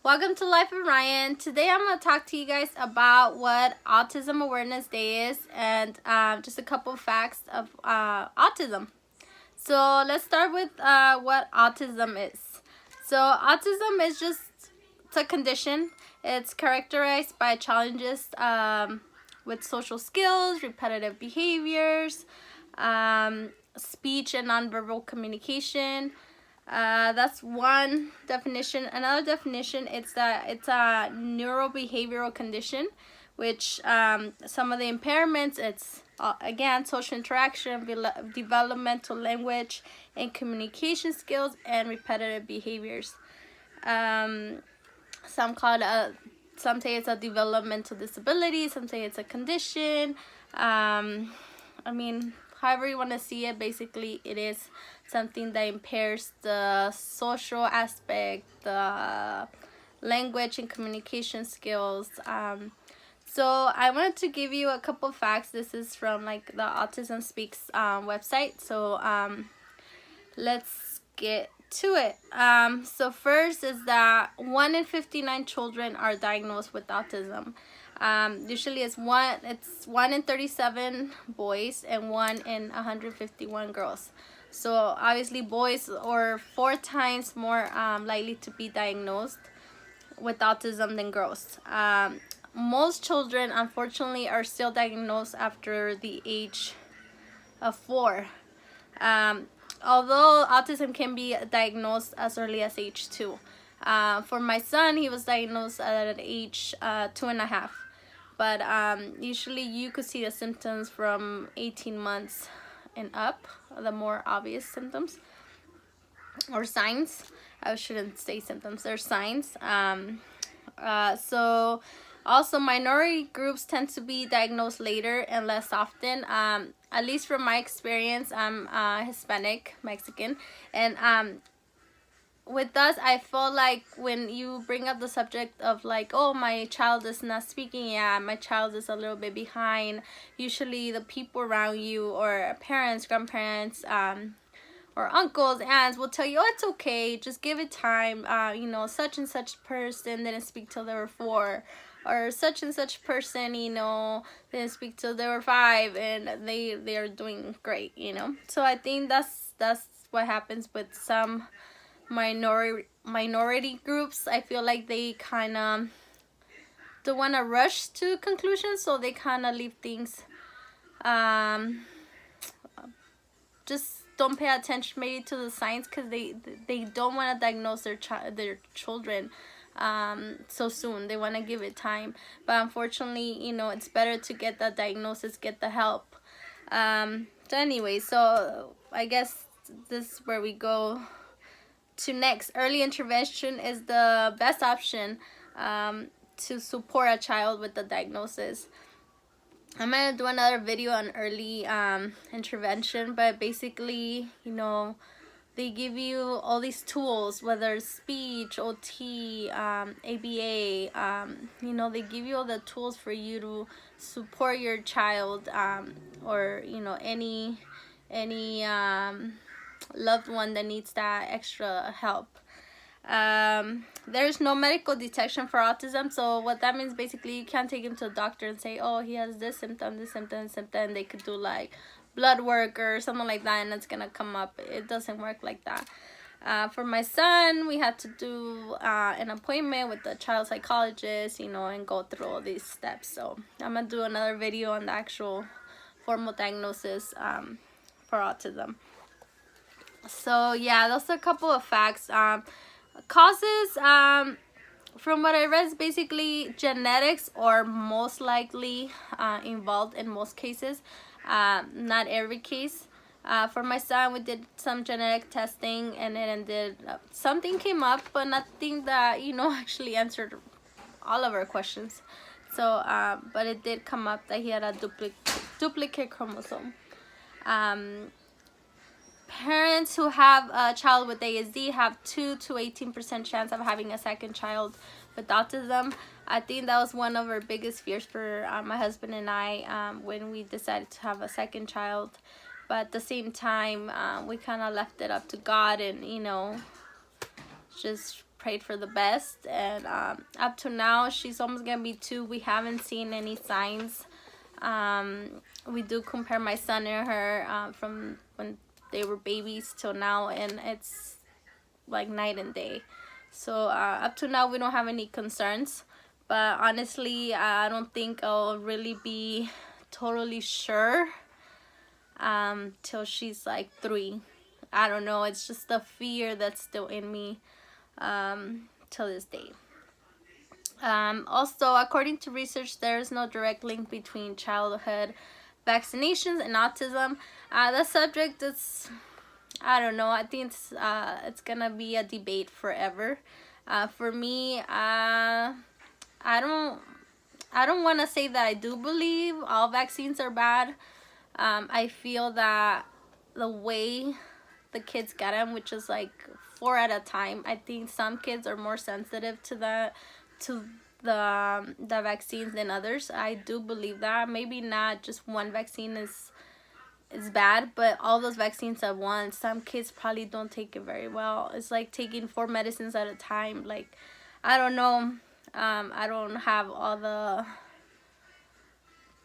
Welcome to Life of Ryan. Today I'm going to talk to you guys about what Autism Awareness Day is and just a couple of facts of autism. So let's start with what autism is. So autism is it's a condition. It's characterized by challenges with social skills, repetitive behaviors, speech and nonverbal communication. That's one definition. Another definition is that it's a neurobehavioral condition, which some of the impairments, it's again social interaction, developmental language and communication skills, and repetitive behaviors. Some say it's a developmental disability, some say it's a condition. However you want to see it, basically it is something that impairs the social aspect, the language and communication skills. So I wanted to give you a couple facts. This is from the Autism Speaks website. So let's get to it. So first is that 1 in 59 children are diagnosed with autism. Usually it's 1 in 37 boys and 1 in 151 girls. So obviously boys are 4 times more likely to be diagnosed with autism than girls. Most children, unfortunately, are still diagnosed after the age of 4. Although autism can be diagnosed as early as age 2. For my son, he was diagnosed at age 2.5. But usually you could see the symptoms from 18 months and up, the more obvious symptoms or signs. I shouldn't say symptoms, they're signs. So also minority groups tend to be diagnosed later and less often. At least from my experience, I'm Hispanic, Mexican, and with us, I feel like when you bring up the subject of oh, my child is not speaking yet, my child is a little bit behind, usually the people around you or parents, grandparents, or uncles, aunts will tell you, oh, it's okay, just give it time. Such and such person didn't speak till they were 4, or such and such person, didn't speak till they were 5, and they are doing great. So I think that's what happens with some minority groups. I feel like they kind of don't want to rush to conclusions, so they kind of leave things, just don't pay attention maybe to the signs, because they don't want to diagnose their children so soon. They want to give it time, but unfortunately, it's better to get the diagnosis, get the help. So anyway, so I guess this is where we go to next. Early intervention is the best option to support a child with the diagnosis. I'm gonna do another video on early intervention, but basically, they give you all these tools, whether it's speech, OT, ABA, they give you all the tools for you to support your child, or any loved one that needs that extra help. There's no medical detection for autism, so what that means, basically, you can't take him to a doctor and say, oh, he has this symptom, and they could do blood work or something like that, and it's gonna come up. It doesn't work like that. For my son, we had to do an appointment with the child psychologist, and go through all these steps. So I'm gonna do another video on the actual formal diagnosis for autism. So yeah, those are a couple of facts. Causes, from what I read, is basically genetics are most likely involved in most cases. Not every case. For my son, we did some genetic testing, and it ended up, something came up, but nothing that actually answered all of our questions. So but it did come up that he had a duplicate chromosome. Parents who have a child with ASD have 2 to 18% chance of having a second child with autism. I think that was one of our biggest fears for my husband and I when we decided to have a second child. But at the same time, we kind of left it up to God, and just prayed for the best, and up to now she's almost gonna be 2. We haven't seen any signs. We do compare my son and her from when they were babies till now, and it's like night and day. So up to now we don't have any concerns, but honestly I don't think I'll really be totally sure till she's like 3. I don't know, it's just the fear that's still in me till this day. Also, according to research, there is no direct link between childhood vaccinations and autism. The subject is, I don't know, I think it's gonna be a debate forever. For me, I don't want to say that I do believe all vaccines are bad. I feel that the way the kids get them, which is like 4 at a time, I think some kids are more sensitive to the vaccines than others. I do believe that. Maybe not just one vaccine is bad, but all those vaccines at once, some kids probably don't take it very well. It's like taking 4 medicines at a time. Like, I don't know. I don't have all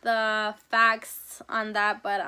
the facts on that, but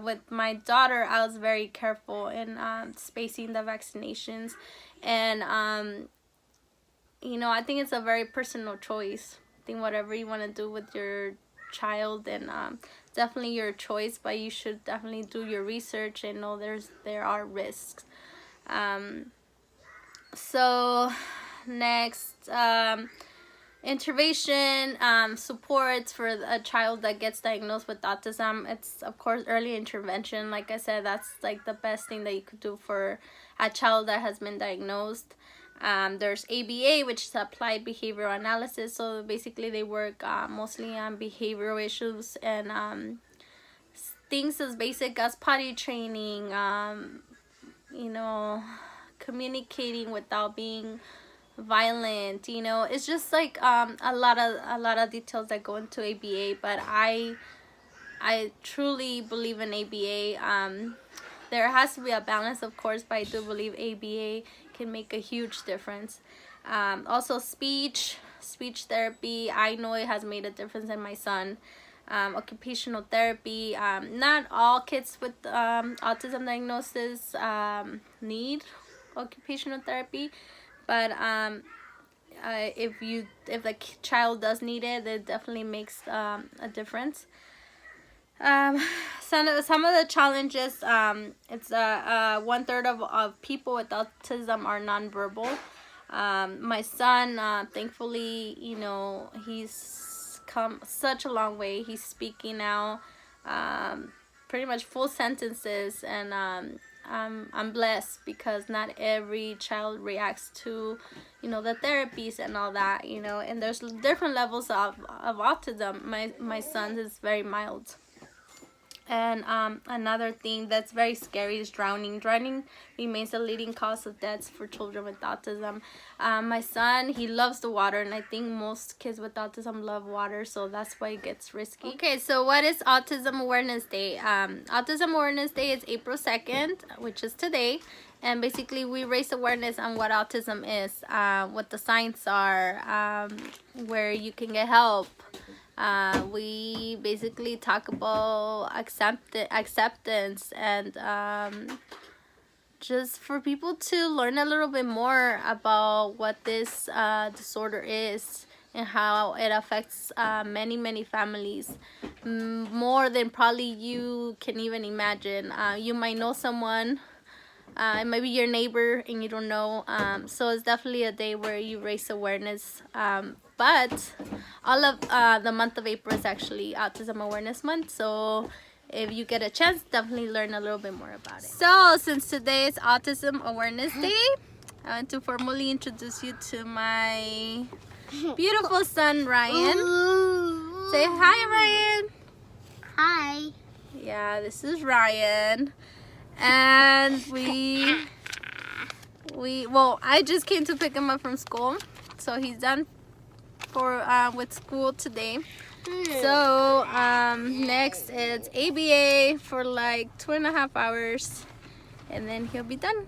with my daughter, I was very careful in spacing the vaccinations, and you know, I think it's a very personal choice. I think whatever you want to do with your child, and definitely your choice, but you should definitely do your research and know there are risks. So next, intervention supports for a child that gets diagnosed with autism. It's of course early intervention. Like I said, that's like the best thing that you could do for a child that has been diagnosed. There's ABA, which is applied behavioral analysis. So basically they work mostly on behavioral issues and things as basic as potty training, you know, communicating without being violent. You know, it's just like a lot of details that go into ABA, but I truly believe in ABA. There has to be a balance, of course, but I do believe ABA can make a huge difference. Also speech therapy, I know it has made a difference in my son. Occupational therapy, not all kids with autism diagnosis need occupational therapy, but if the child does need it, it definitely makes a difference. Some of the challenges, it's 1/3 of people with autism are nonverbal. My son, thankfully, you know, he's come such a long way. He's speaking now, pretty much full sentences, and I'm blessed because not every child reacts to, you know, the therapies and all that, you know, and there's different levels of autism. My son's is very mild. And another thing that's very scary is drowning. Drowning remains the leading cause of deaths for children with autism. My son, he loves the water, and I think most kids with autism love water, so that's why it gets risky. Okay, so what is Autism Awareness Day? Autism Awareness Day is April 2nd, which is today, and basically we raise awareness on what autism is, what the signs are, where you can get help. We basically talk about acceptance and just for people to learn a little bit more about what this disorder is and how it affects many families, more than probably you can even imagine. You might know someone, it might be your neighbor and you don't know, so it's definitely a day where you raise awareness. But all of the month of April is actually Autism Awareness Month, so if you get a chance, definitely learn a little bit more about it. So since today is Autism Awareness Day, I want to formally introduce you to my beautiful son, Ryan. Say hi, Ryan. Hi. Yeah, this is Ryan. And well, I just came to pick him up from school, so he's done with school today. So next it's ABA for like 2.5 hours, and then he'll be done.